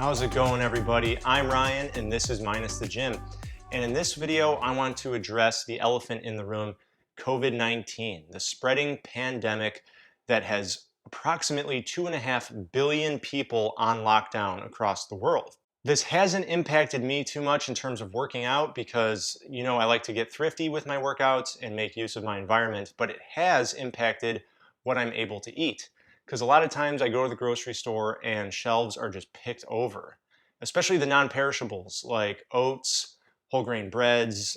How's it going, everybody? I'm Ryan and this is Minus the Gym. And in this video, I want to address the elephant in the room, COVID-19, the spreading pandemic that has approximately 2.5 billion people on lockdown across the world. This hasn't impacted me too much in terms of working out because, I like to get thrifty with my workouts and make use of my environment, but it has impacted what I'm able to eat. Because a lot of times I go to the grocery store and shelves are just picked over, especially the non-perishables like oats, whole grain breads,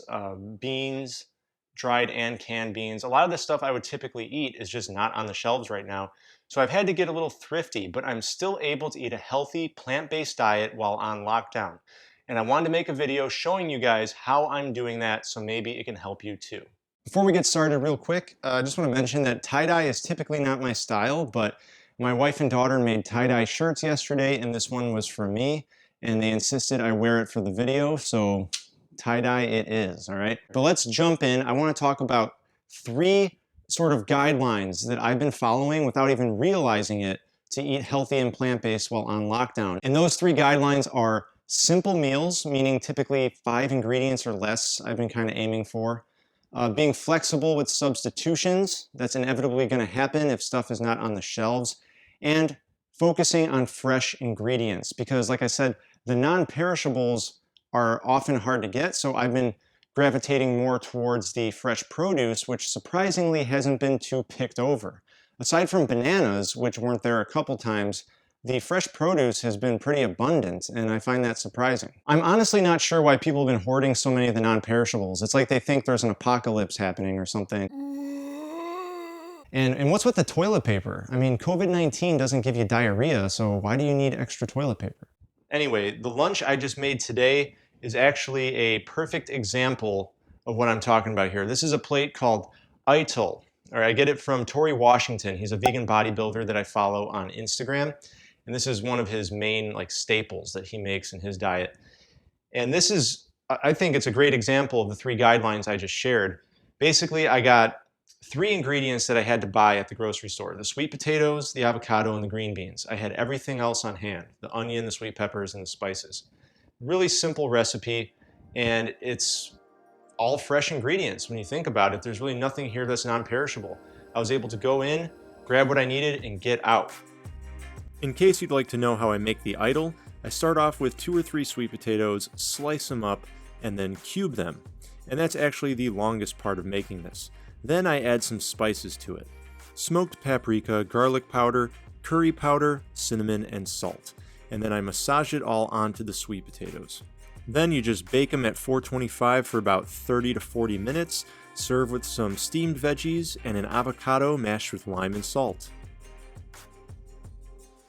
beans, dried and canned beans. A lot of the stuff I would typically eat is just not on the shelves right now. So I've had to get a little thrifty, but I'm still able to eat a healthy plant-based diet while on lockdown. And I wanted to make a video showing you guys how I'm doing that so maybe it can help you too. Before we get started real quick, I just want to mention that tie-dye is typically not my style, but my wife and daughter made tie-dye shirts yesterday, and this one was for me, and they insisted I wear it for the video, so tie-dye it is, all right? But let's jump in. I want to talk about 3 sort of guidelines that I've been following without even realizing it to eat healthy and plant-based while on lockdown. And those 3 guidelines are simple meals, meaning typically 5 ingredients or less I've been kind of aiming for. Being flexible with substitutions, that's inevitably going to happen if stuff is not on the shelves, and focusing on fresh ingredients because, like I said, the non-perishables are often hard to get, so I've been gravitating more towards the fresh produce, which surprisingly hasn't been too picked over. Aside from bananas, which weren't there a couple times, the fresh produce has been pretty abundant, and I find that surprising. I'm honestly not sure why people have been hoarding so many of the non-perishables. It's like they think there's an apocalypse happening or something. And what's with the toilet paper? I mean, COVID-19 doesn't give you diarrhea, so why do you need extra toilet paper? Anyway, the lunch I just made today is actually a perfect example of what I'm talking about here. This is a plate called Ital. I get it from Tori Washington. He's a vegan bodybuilder that I follow on Instagram. And this is one of his main staples that he makes in his diet. And this is, I think it's a great example of the 3 guidelines I just shared. Basically, I got 3 ingredients that I had to buy at the grocery store: the sweet potatoes, the avocado, and the green beans. I had everything else on hand: the onion, the sweet peppers, and the spices. Really simple recipe, and it's all fresh ingredients. When you think about it, there's really nothing here that's non-perishable. I was able to go in, grab what I needed, and get out. In case you'd like to know how I make the idol, I start off with 2 or 3 sweet potatoes, slice them up, and then cube them. And that's actually the longest part of making this. Then I add some spices to it: smoked paprika, garlic powder, curry powder, cinnamon, and salt. And then I massage it all onto the sweet potatoes. Then you just bake them at 425 for about 30 to 40 minutes, serve with some steamed veggies and an avocado mashed with lime and salt.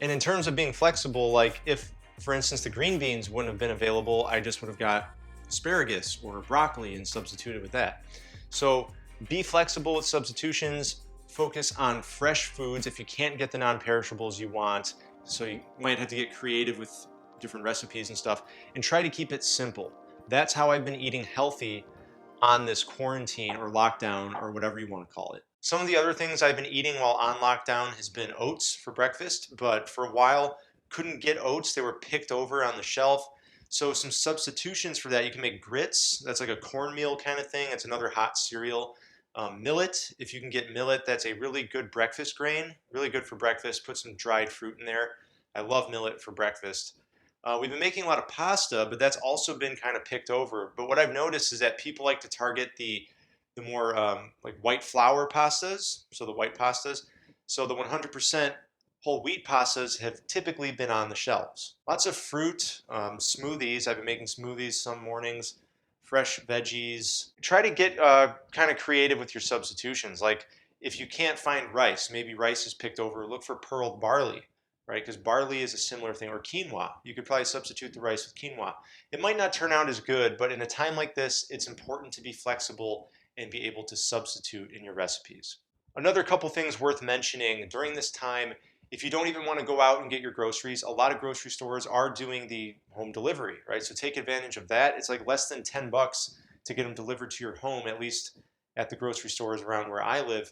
And in terms of being flexible, like if, for instance, the green beans wouldn't have been available, I just would have got asparagus or broccoli and substituted with that. So be flexible with substitutions, focus on fresh foods if you can't get the non-perishables you want. So you might have to get creative with different recipes and stuff, and try to keep it simple. That's how I've been eating healthy on this quarantine or lockdown or whatever you want to call it. Some of the other things I've been eating while on lockdown has been oats for breakfast, but for a while couldn't get oats. They were picked over on the shelf. So some substitutions for that: you can make grits. That's like a cornmeal kind of thing. It's another hot cereal. Millet, if you can get millet, that's a really good breakfast grain, really good for breakfast. Put some dried fruit in there. I love millet for breakfast. We've been making a lot of pasta, but that's also been kind of picked over. But what I've noticed is that people like to target the more like white flour pastas, so the white pastas. So the 100% whole wheat pastas have typically been on the shelves. Lots of fruit, smoothies. I've been making smoothies some mornings, fresh veggies. Try to get kind of creative with your substitutions. Like if you can't find rice, maybe rice is picked over, look for pearled barley, right? Because barley is a similar thing, or quinoa. You could probably substitute the rice with quinoa. It might not turn out as good, but in a time like this, it's important to be flexible and be able to substitute in your recipes. Another couple things worth mentioning during this time: if you don't even want to go out and get your groceries, a lot of grocery stores are doing the home delivery, right? So take advantage of that. It's like less than 10 bucks to get them delivered to your home, at least at the grocery stores around where I live.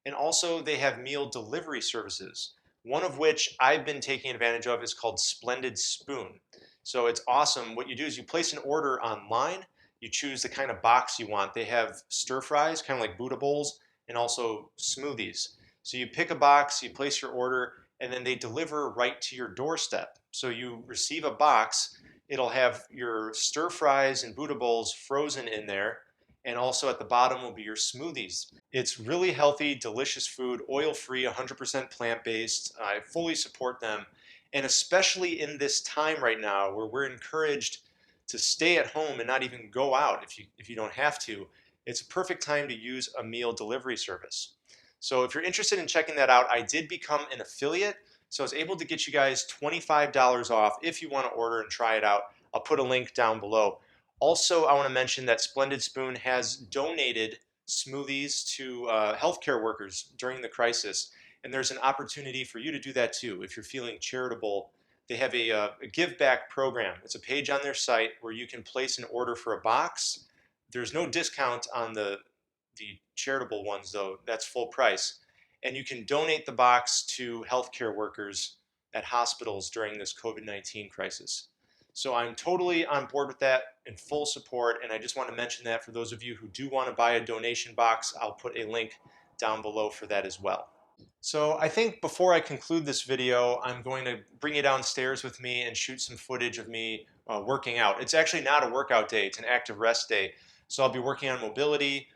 And also they have meal delivery services. One of which I've been taking advantage of is called Splendid Spoon. So it's awesome. What you do is you place an order online, you choose the kind of box you want. They have stir fries, kind of like Buddha bowls, and also smoothies. So you pick a box, you place your order, and then they deliver right to your doorstep. So you receive a box, it'll have your stir fries and Buddha bowls frozen in there, and also at the bottom will be your smoothies. It's really healthy, delicious food, oil-free, 100% plant-based. I fully support them. And especially in this time right now where we're encouraged to stay at home and not even go out if you don't have to, it's a perfect time to use a meal delivery service. So if you're interested in checking that out, I did become an affiliate. So I was able to get you guys $25 off if you want to order and try it out. I'll put a link down below. Also, I want to mention that Splendid Spoon has donated smoothies to healthcare workers during the crisis. And there's an opportunity for you to do that too. If you're feeling charitable, they have a give back program. It's a page on their site where you can place an order for a box. There's no discount on the charitable ones though. That's full price. And you can donate the box to healthcare workers at hospitals during this COVID-19 crisis. So I'm totally on board with that, in full support, and I just want to mention that for those of you who do want to buy a donation box, I'll put a link down below for that as well. So I think before I conclude this video, I'm going to bring you downstairs with me and shoot some footage of me working out. It's actually not a workout day, it's an active rest day. So I'll be working on mobility,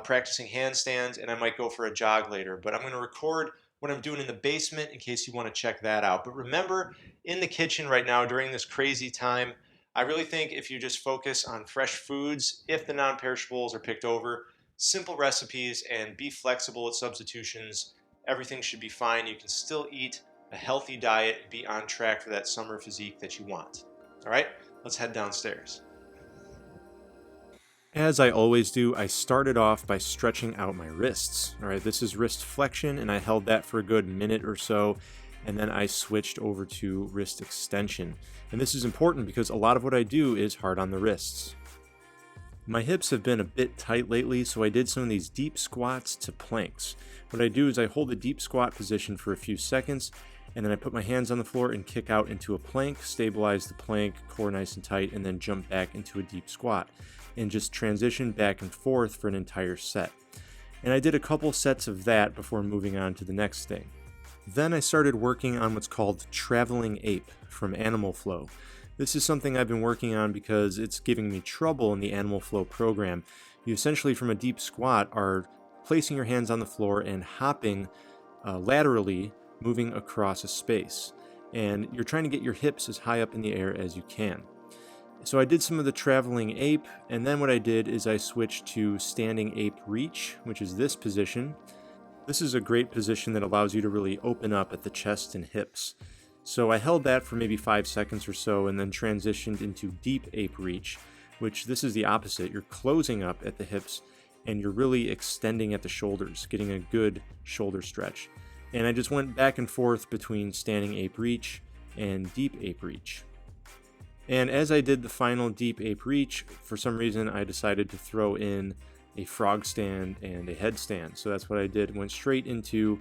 practicing handstands, and I might go for a jog later. But I'm going to record what I'm doing in the basement in case you want to check that out. But remember, in the kitchen right now during this crazy time, I really think if you just focus on fresh foods, if the non-perishables are picked over, simple recipes, and be flexible at substitutions, everything should be fine. You can still eat a healthy diet and be on track for that summer physique that you want. All right, let's head downstairs. As I always do, I started off by stretching out my wrists. All right, this is wrist flexion, and I held that for a good minute or so, and then I switched over to wrist extension. And this is important because a lot of what I do is hard on the wrists. My hips have been a bit tight lately, so I did some of these deep squats to planks. What I do is I hold the deep squat position for a few seconds, and then I put my hands on the floor and kick out into a plank, stabilize the plank, core nice and tight, and then jump back into a deep squat, and just transition back and forth for an entire set. And I did a couple sets of that before moving on to the next thing. Then I started working on what's called traveling ape from Animal Flow. This is something I've been working on because it's giving me trouble in the Animal Flow program. You essentially, from a deep squat, are placing your hands on the floor and hopping laterally, moving across a space. And you're trying to get your hips as high up in the air as you can. So I did some of the traveling ape, and then what I did is I switched to standing ape reach, which is this position. This is a great position that allows you to really open up at the chest and hips. So I held that for maybe 5 seconds or so and then transitioned into deep ape reach, which this is the opposite. You're closing up at the hips and you're really extending at the shoulders, getting a good shoulder stretch. And I just went back and forth between standing ape reach and deep ape reach. And as I did the final deep ape reach, for some reason I decided to throw in a frog stand and a headstand. So that's what I did. Went straight into,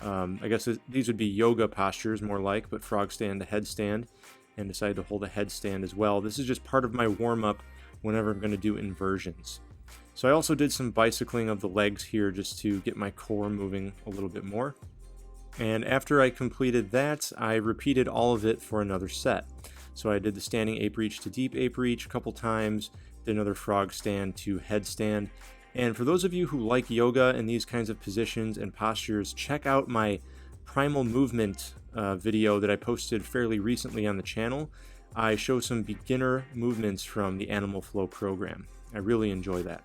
I guess these would be yoga postures more like, but frog stand to headstand, and decided to hold a headstand as well. This is just part of my warm-up whenever I'm going to do inversions. So I also did some bicycling of the legs here just to get my core moving a little bit more. And after I completed that, I repeated all of it for another set. So I did the standing ape reach to deep ape reach a couple times, did another frog stand to headstand. And for those of you who like yoga and these kinds of positions and postures, check out my primal movement video that I posted fairly recently on the channel. I show some beginner movements from the Animal Flow program. I really enjoy that.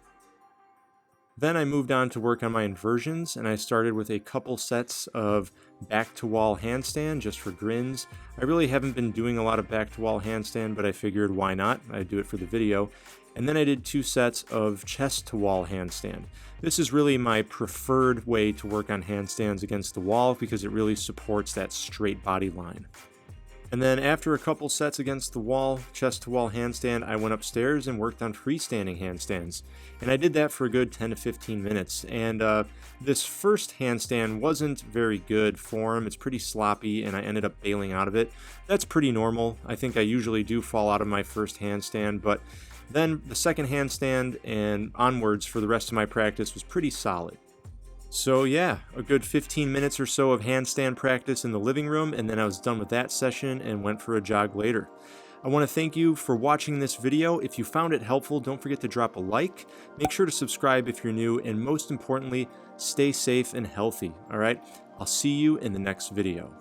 Then I moved on to work on my inversions, and I started with a couple sets of back-to-wall handstand just for grins. I really haven't been doing a lot of back-to-wall handstand, but I figured why not? I'd do it for the video. And then I did 2 sets of chest-to-wall handstand. This is really my preferred way to work on handstands against the wall because it really supports that straight body line. And then after a couple sets against the wall, chest to wall handstand, I went upstairs and worked on freestanding handstands. And I did that for a good 10 to 15 minutes. And this first handstand wasn't very good form. It's pretty sloppy and I ended up bailing out of it. That's pretty normal. I think I usually do fall out of my first handstand, but then the second handstand and onwards for the rest of my practice was pretty solid. So yeah, a good 15 minutes or so of handstand practice in the living room, and then I was done with that session and went for a jog later. I want to thank you for watching this video. If you found it helpful, don't forget to drop a like. Make sure to subscribe if you're new, and most importantly, stay safe and healthy, all right? I'll see you in the next video.